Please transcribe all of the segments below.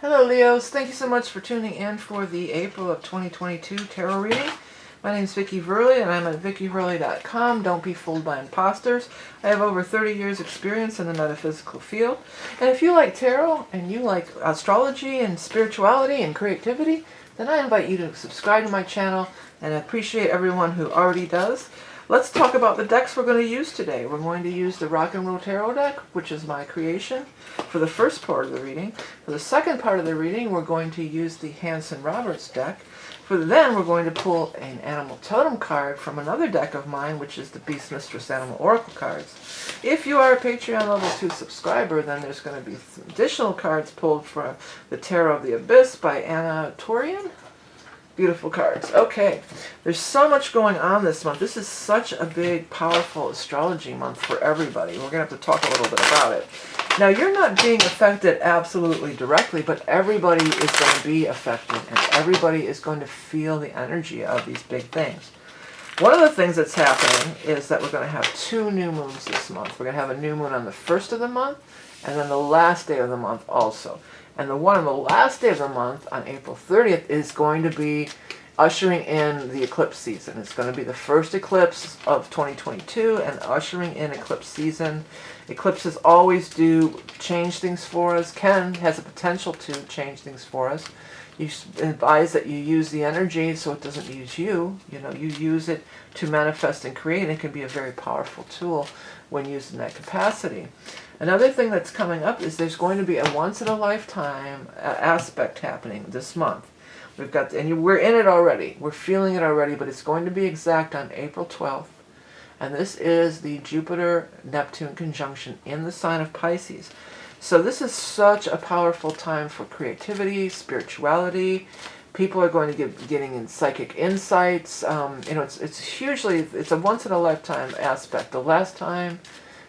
Hello Leos, thank you so much for tuning in for the April of 2022 tarot reading. My name is Vickieverlie and I'm at vickieverlie.com. Don't be fooled by imposters. I have over 30 years experience in the metaphysical field. And if you like tarot and you like astrology and spirituality and creativity, then I invite you to subscribe to my channel, and I appreciate everyone who already does. Let's talk about the decks we're going to use today. We're going to use the Rock and Roll Tarot deck, which is my creation, for the first part of the reading. For the second part of the reading, we're going to use the Hanson Roberts deck. Then we're going to pull an Animal Totem card from another deck of mine, which is the Beast Mistress Animal Oracle cards. If you are a Patreon Level 2 subscriber, then there's going to be some additional cards pulled from the Tarot of the Abyss by Anna Torian. Beautiful cards. Okay, there's so much going on this month. This is such a big, powerful astrology month for everybody. We're going to have to talk a little bit about it. Now, you're not being affected absolutely directly, but everybody is going to be affected, and everybody is going to feel the energy of these big things. One of the things that's happening is that we're going to have 2 new moons this month. We're going to have a new moon on the 1st of the month, and then the last day of the month also. And the one on the last day of the month, on April 30th, is going to be ushering in the eclipse season. It's going to be the first eclipse of 2022 and ushering in eclipse season. Eclipses always do change things for us. Has a potential to change things for us. You advise that you use the energy so it doesn't use you. You know, you use it to manifest and create, and it can be a very powerful tool when used in that capacity. Another thing that's coming up is there's going to be a once-in-a-lifetime aspect happening this month. We've got, we're in it already. We're feeling it already, but it's going to be exact on April 12th. And this is the Jupiter-Neptune conjunction in the sign of Pisces. So this is such a powerful time for creativity, spirituality. People are going to be getting in psychic insights. You know, it's a once-in-a-lifetime aspect. The last time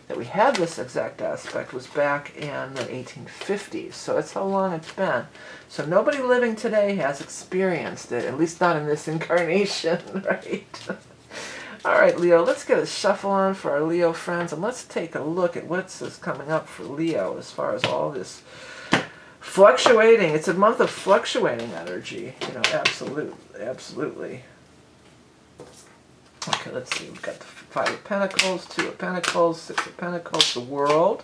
that we had this exact aspect was back in the 1850s. So that's how long it's been. So nobody living today has experienced it, at least not in this incarnation, right? All right, Leo, let's get a shuffle on for our Leo friends, and let's take a look at what's coming up for Leo as far as all this fluctuating. It's a month of fluctuating energy, you know, absolutely. Okay, let's see. We've got the 5 of Pentacles, 2 of Pentacles, 6 of Pentacles, the World,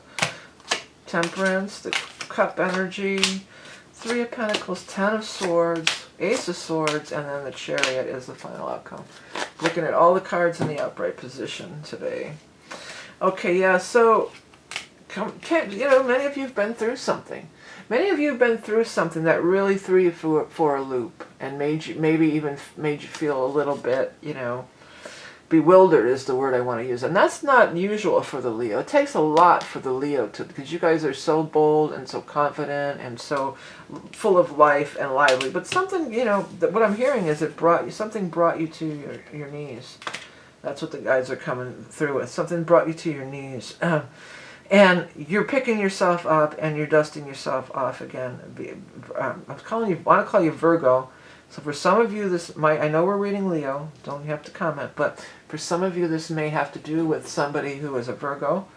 Temperance, the Cup energy, 3 of Pentacles, 10 of Swords, Ace of Swords, and then the Chariot is the final outcome. Looking at all the cards in the upright position today. Okay, yeah, so, you know, many of you have been through something. Many of you have been through something that really threw you for a loop and maybe even made you feel a little bit, you know, bewildered is the word I want to use. And that's not usual for the Leo. It takes a lot for the Leo because you guys are so bold and so confident and so full of life and lively. But something, you know, what I'm hearing is something brought you to your knees. That's what the guys are coming through with. Something brought you to your knees. And you're picking yourself up and you're dusting yourself off again. I want to call you Virgo. So for some of you, I know we're reading Leo, don't have to comment, but for some of you this may have to do with somebody who is a Virgo,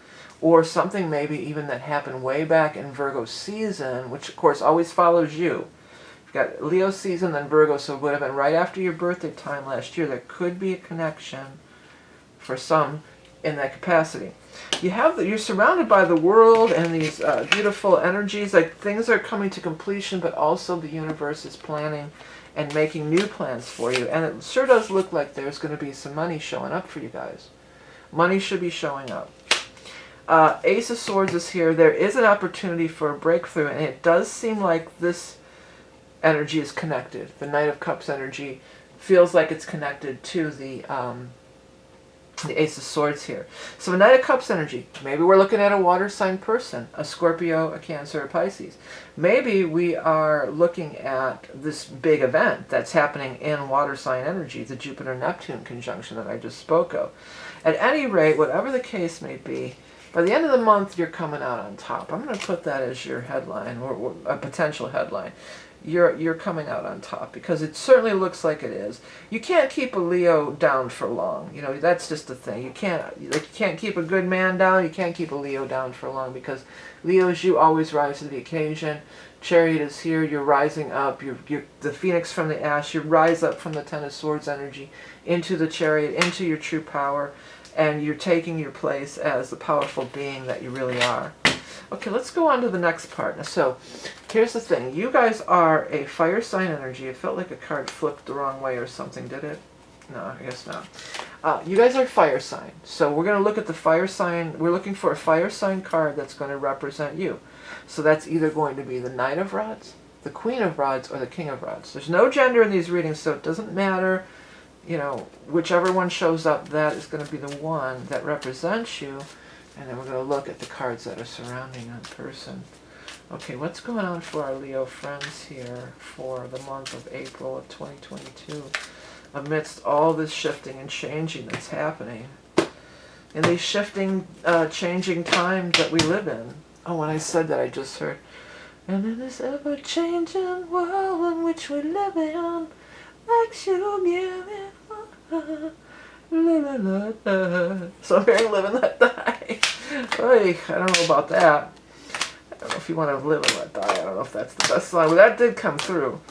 or something maybe even that happened way back in Virgo season, which of course always follows you. You've got Leo season, then Virgo, so it would have been right after your birthday time last year. There could be a connection for some in that capacity. You're surrounded by the world and these beautiful energies, like things are coming to completion, but also the universe is planning and making new plans for you. And it sure does look like there's going to be some money showing up for you guys. Money should be showing up. Ace of Swords is here. There is an opportunity for a breakthrough, and it does seem like this energy is connected. The Knight of Cups energy feels like it's connected to the Ace of Swords here. So the Knight of Cups energy, maybe we're looking at a water sign person, a Scorpio, a Cancer, a Pisces. Maybe we are looking at this big event that's happening in water sign energy, the Jupiter-Neptune conjunction that I just spoke of. At any rate, whatever the case may be, by the end of the month, you're coming out on top. I'm going to put that as your headline, or a potential headline. You're coming out on top, because it certainly looks like it is. You can't keep a Leo down for long. You know, that's just the thing. You can't keep a good man down. You can't keep a Leo down for long, because Leos, you always rise to the occasion Chariot is here. You're rising up. You're the phoenix from the ash. You rise up from the Ten of Swords energy into the Chariot, into your true power, and you're taking your place as the powerful being that you really are. Okay, let's go on to the next part. Now, so here's the thing. You guys are a fire sign energy. It felt like a card flipped the wrong way or something, did it? No, I guess not. You guys are fire sign. So we're going to look at the fire sign. We're looking for a fire sign card that's going to represent you. So that's either going to be the Knight of Rods, the Queen of Rods, or the King of Rods. There's no gender in these readings, so it doesn't matter. You know, whichever one shows up, that is going to be the one that represents you. And then we're going to look at the cards that are surrounding that person. Okay, what's going on for our Leo friends here for the month of April of 2022? Amidst all this shifting and changing that's happening. In these shifting, changing times that we live in. Oh, when I said that, I just heard, and in this ever-changing world in which we live in, makes you give it live and let die. So I'm hearing live and let die. Oy, I don't know about that. I don't know if you want to live and let die. I don't know if that's the best song, but that did come through.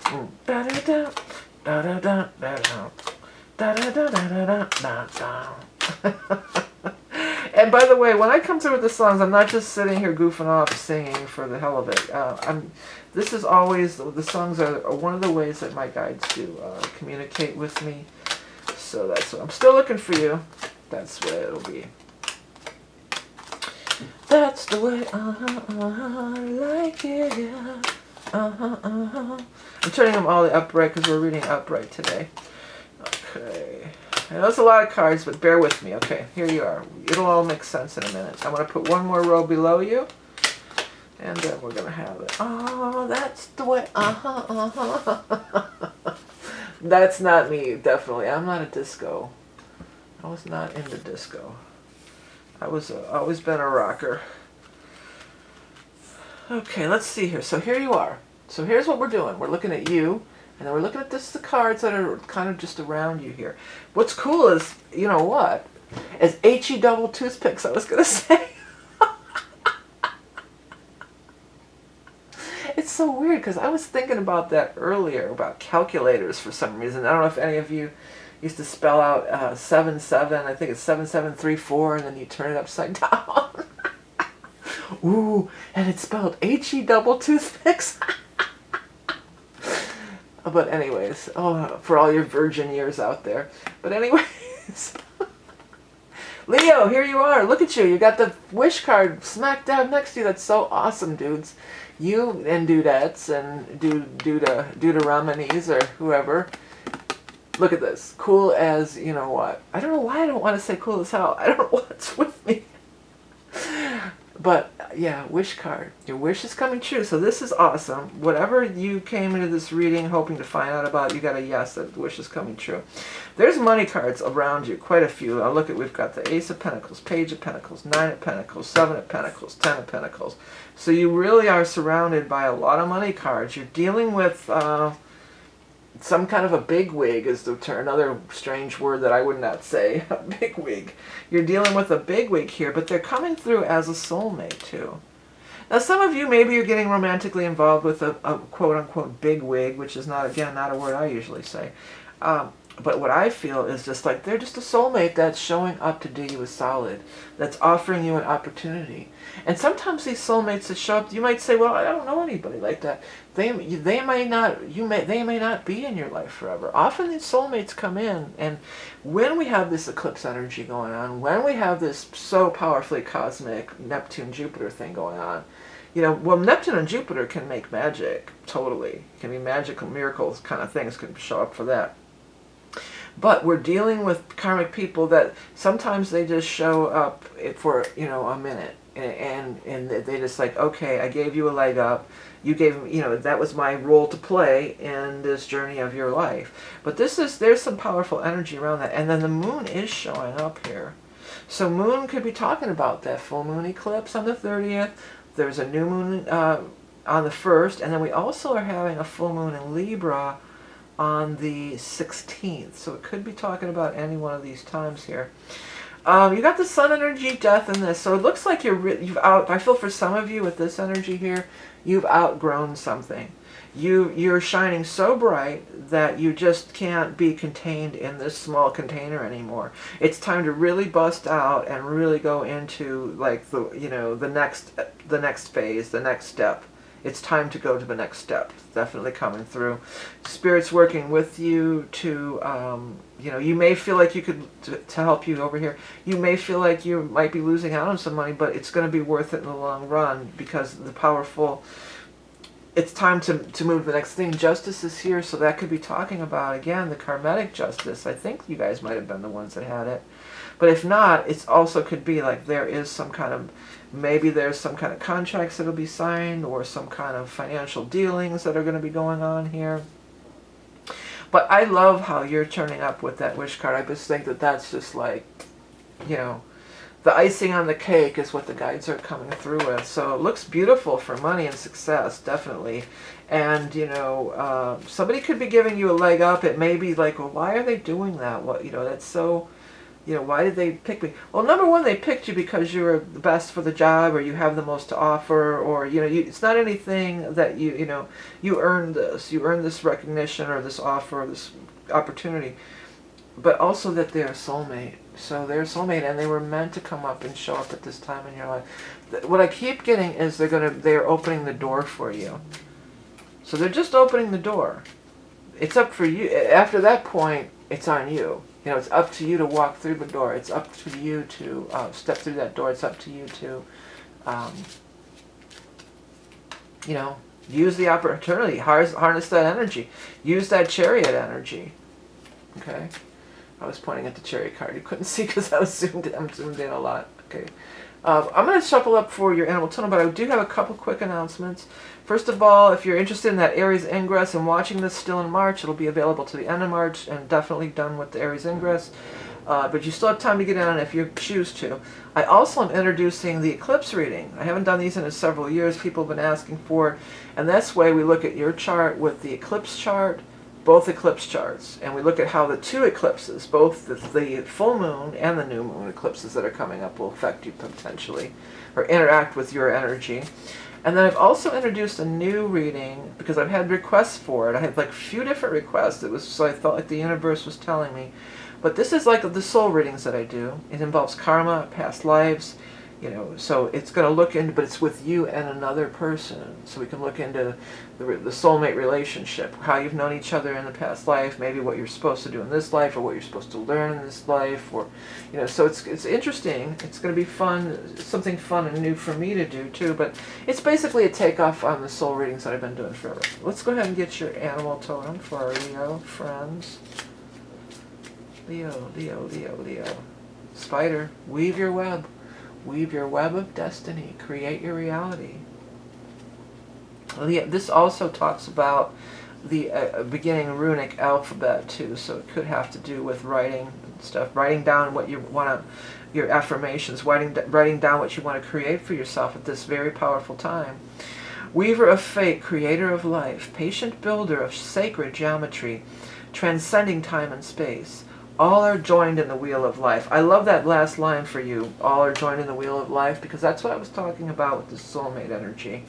Da da da da da da da da da da da da. And by the way, when I come through with the songs, I'm not just sitting here goofing off singing for the hell of it. This is always, the songs are one of the ways that my guides do communicate with me. So that's what I'm still looking for you. That's what it'll be. That's the way I like it. Yeah. I'm turning them all upright because we're reading upright today. Okay. I know it's a lot of cards, but bear with me. Okay, here you are. It'll all make sense in a minute. I'm going to put one more row below you. And then we're going to have it. Oh, that's the way. That's not me, definitely. I'm not a disco. I was not into disco. I was always been a rocker. Okay, let's see here. So here you are. So here's what we're doing. We're looking at you, and then we're looking at the cards that are kind of just around you here. What's cool is, you know what? As HE double toothpicks, I was going to say. It's so weird because I was thinking about that earlier, about calculators for some reason. I don't know if any of you used to spell out 77, I think it's 7734, and then you turn it upside down. Ooh, and it's spelled HE double toothpicks. But anyways, oh, for all your virgin years out there. But anyways, Leo, here you are. Look at you. You got the wish card smack dab next to you. That's so awesome, dudes. You and dudettes and Deuteronomies or whoever. Look at this. Cool as, you know what. I don't know why I don't want to say cool as hell. I don't know what's with me. But, yeah, wish card. Your wish is coming true. So this is awesome. Whatever you came into this reading hoping to find out about, you got a yes, that the wish is coming true. There's money cards around you, quite a few. I'll look at, we've got the Ace of Pentacles, Page of Pentacles, Nine of Pentacles, Seven of Pentacles, Ten of Pentacles. So you really are surrounded by a lot of money cards. You're dealing with some kind of a bigwig is the term, another strange word that I would not say, a bigwig. You're dealing with a bigwig here, but they're coming through as a soulmate too. Now some of you, maybe you're getting romantically involved with a quote-unquote bigwig, which is not, again, not a word I usually say. But what I feel is just like they're just a soulmate that's showing up to do you a solid, that's offering you an opportunity. And sometimes these soulmates that show up, you might say, well, I don't know anybody like that. They may not be in your life forever. Often these soulmates come in, and when we have this eclipse energy going on, when we have this so powerfully cosmic Neptune-Jupiter thing going on, you know, well, Neptune and Jupiter can make magic, totally. It can be magical miracles kind of things can show up for that. But we're dealing with karmic people that sometimes they just show up for, you know, a minute. And they just like, okay, I gave you a leg up. You gave, you know, that was my role to play in this journey of your life. But there's some powerful energy around that. And then the moon is showing up here. So moon could be talking about that full moon eclipse on the 30th. There's a new moon on the 1st. And then we also are having a full moon in Libra on the 16th. So it could be talking about any one of these times here. You got the sun energy, death in this. So it looks like you've out, I feel for some of you with this energy here, you've outgrown something. You're shining so bright that you just can't be contained in this small container anymore. It's time to really bust out and really go into like the, you know, the next phase, the next step. It's time to go to the next step. It's definitely coming through. Spirit's working with you to, you know, you may feel like you could, to help you over here, you may feel like you might be losing out on some money, but it's going to be worth it in the long run because the powerful, it's time to move to the next thing. Justice is here, so that could be talking about, again, the karmatic justice. I think you guys might have been the ones that had it. But if not, it also could be like there is some kind of, maybe there's some kind of contracts that will be signed or some kind of financial dealings that are going to be going on here. But I love how you're turning up with that wish card. I just think that that's just like, you know, the icing on the cake is what the guides are coming through with. So it looks beautiful for money and success, definitely. And, you know, somebody could be giving you a leg up. It may be like, well, why are they doing that? What, you know, that's so... You know, why did they pick me? Well, number one, they picked you because you're the best for the job or you have the most to offer or, you know, it's not anything that you know, you earned this. You earned this recognition or this offer or this opportunity. But also that they're a soulmate. So they're a soulmate and they were meant to come up and show up at this time in your life. What I keep getting is they're opening the door for you. So they're just opening the door. It's up for you. After that point, it's on you. You know, it's up to you to walk through the door. It's up to you to step through that door. It's up to you to, you know, use the opportunity, harness that energy, use that Chariot energy. Okay, I was pointing at the Chariot card. You couldn't see because I was zoomed in. I'm zoomed in a lot. Okay, I'm going to shuffle up for your animal totem, but I do have a couple quick announcements. First of all, if you're interested in that Aries Ingress and watching this still in March, it'll be available to the end of March and definitely done with the Aries Ingress. But you still have time to get in on it if you choose to. I also am introducing the Eclipse reading. I haven't done these in several years. People have been asking for it. And this way we look at your chart with the Eclipse chart, both eclipse charts, and we look at how the two eclipses, both the full moon and the new moon eclipses that are coming up will affect you potentially or interact with your energy. And then I've also introduced a new reading because I've had requests for it. I had like a few different requests. So I felt like the universe was telling me. But this is like the soul readings that I do. It involves karma, past lives, you know. So it's going to look into, but it's with you and another person. So we can look into the soulmate relationship, how you've known each other in the past life, maybe what you're supposed to do in this life or what you're supposed to learn in this life, or, you know, so it's interesting. It's going to be fun, something fun and new for me to do too, but it's basically a takeoff on the soul readings that I've been doing forever. Let's go ahead and get your animal totem for our Leo friends. Leo, Leo, Leo, Leo. Spider, weave your web. Weave your web of destiny. Create your reality. This also talks about the beginning runic alphabet too, so it could have to do with writing stuff, writing down what you want to, your affirmations, writing down what you want to create for yourself at this very powerful time. Weaver of fate, creator of life, patient builder of sacred geometry, transcending time and space. All are joined in the wheel of life. I love that last line for you. All are joined in the wheel of life, because that's what I was talking about with the soulmate energy.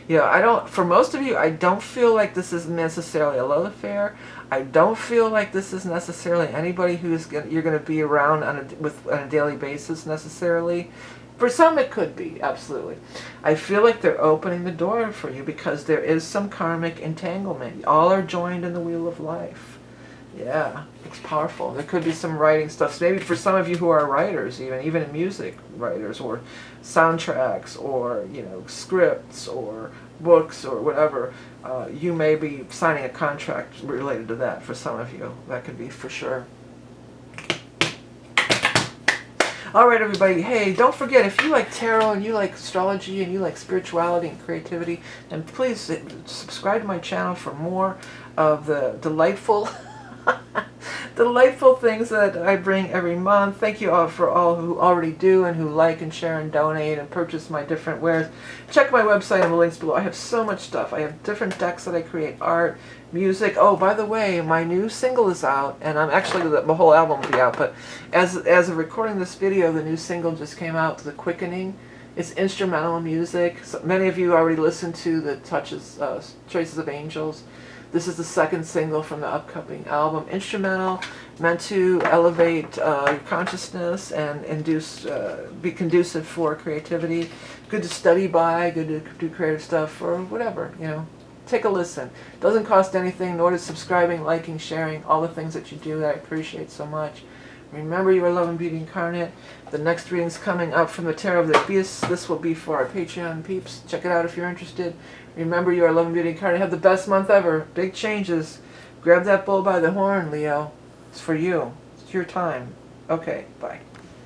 You know, for most of you, I don't feel like this is necessarily a love affair. I don't feel like this is necessarily anybody who's you're going to be around on a daily basis necessarily. For some, it could be, absolutely. I feel like they're opening the door for you because there is some karmic entanglement. All are joined in the wheel of life. Yeah, it's powerful. There could be some writing stuff. Maybe for some of you who are writers, even music writers, or soundtracks, or, you know, scripts, or books, or whatever, you may be signing a contract related to that. For some of you, that could be for sure. All right, everybody. Hey, don't forget, if you like tarot and you like astrology and you like spirituality and creativity, then please subscribe to my channel for more of the delightful delightful things that I bring every month. Thank you all for all who already do and who like and share and donate and purchase my different wares. Check my website in the links below. I have so much stuff. I have different decks that I create, art, music. Oh, by the way, my new single is out, and I'm actually, the whole album will be out, but as of recording this video, the new single just came out, The Quickening. It's instrumental music. So many of you already listened to the Traces of Angels. This is the second single from the upcoming album. Instrumental, meant to elevate your consciousness and be conducive for creativity. Good to study by, good to do creative stuff, or whatever, you know. Take a listen. Doesn't cost anything, nor does subscribing, liking, sharing, all the things that you do that I appreciate so much. Remember, you are love and beauty incarnate. The next reading's coming up from the Tarot of the Abyss. This will be for our Patreon peeps. Check it out if you're interested. Remember, you are love and beauty incarnate. Have the best month ever. Big changes. Grab that bull by the horn, Leo. It's for you. It's your time. Okay, bye.